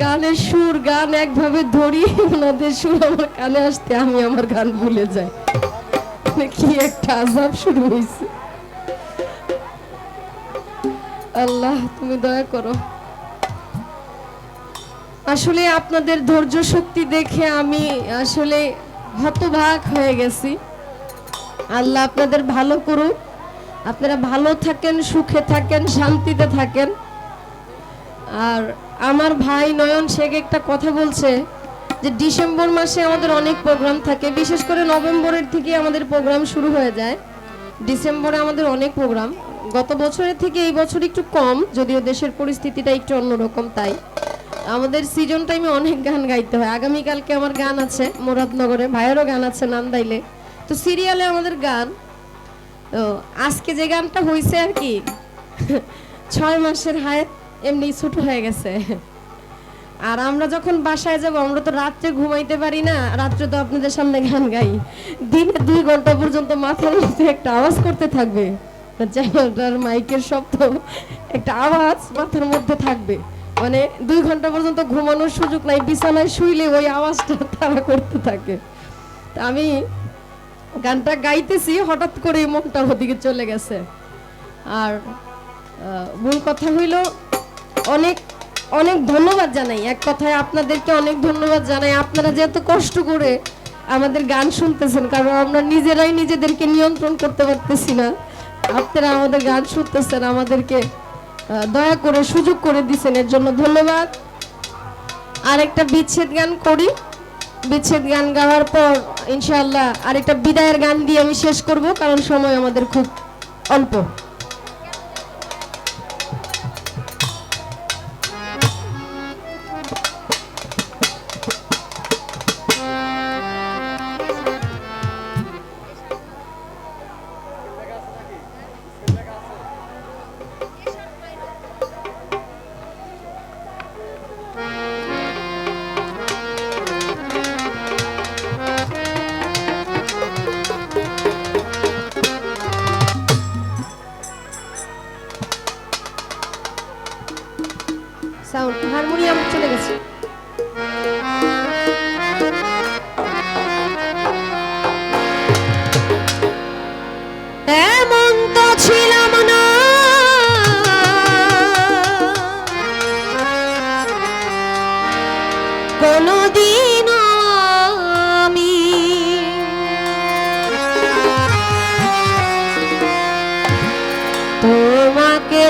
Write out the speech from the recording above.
গানের সুর গান একভাবে ধরি, ওনাদের সুর আমার কানে আসতে আমি আমার গান ভুলে যাই। কি একটা আযাব শুরু হয়েছে। আল্লাহ তুমি দয়া করো। আসলে আপনাদের ধৈর্য শক্তি দেখে আমি আসলে হতবাক হয়ে গেছি। আল্লাহ আপনাদের ভালো করুক, আপনারা ভালো থাকেন, সুখে থাকেন, শান্তিতে থাকেন। আর আমার ভাই নয়ন শেখ একটা কথা বলছে যে ডিসেম্বর মাসে আমাদের অনেক প্রোগ্রাম থাকে, বিশেষ করে নভেম্বরের থেকে আমাদের প্রোগ্রাম শুরু হয়ে যায়। ডিসেম্বরে আমাদের অনেক প্রোগ্রাম, গত বছরের থেকে এই বছর একটু কম, যদিও দেশের পরিস্থিতিটা একটু অন্যরকম। তাই আমাদের সিজন টাইমে অনেক গান গাইতে হয়। আগামীকালকে আমার গান আছে মুরাদনগরে, ভাইয়েরও গান আছে নান্দাইলে, তো সিরিয়ালে আমাদের গান। তো আজকে যে গানটা হয়েছে আর কি 6 মাসের হায়াত এমনি ছোট হয়ে গেছে। আর আমরা যখন বাসায় যাব আমরা তো রাত্রে ঘুমাইতে পারি না, রাত্রে তো আপনাদের সামনে গান গাই, দিনে 2 ঘন্টা পর্যন্ত মাথার মধ্যে একটা আওয়াজ করতে থাকবে, মাইকের শব্দ, একটা আওয়াজ মাথার মধ্যে থাকবে, মানে 2 ঘন্টা পর্যন্ত ঘুমানোর সুযোগ নাই, বিছানায় শুইলে ওই আওয়াজটা তারা করতে থাকে। তা আমি গানটা গাইতেছি, হঠাৎ করে মনটা ওদিকে চলে গেছে। আর মূল কথা হইল অনেক অনেক ধন্যবাদ জানাই, এক কথায় আপনাদেরকে অনেক ধন্যবাদ জানাই। আপনারা যে এত কষ্ট করে আমাদের গান শুনতেছেন, কারণ আমরা নিজেরাই নিজেদেরকে নিয়ন্ত্রণ করতে পারতেছি না, আপনারা আমাদের গান শুনতেছেন, আমাদেরকে দয়া করে সুযোগ করে দিচ্ছেন, এর জন্য ধন্যবাদ। আর একটা বিচ্ছেদ গান করি, বিচ্ছেদ গান গাওয়ার পর ইনশাআল্লাহ আরেকটা বিদায়ের গান দিয়ে আমি শেষ করব, কারণ সময় আমাদের খুব অল্প। সাউন্ড হারমোনিয়াম চলে গেছে। এমন তো ছিলাম না কোনদিন আমি, তোমাকে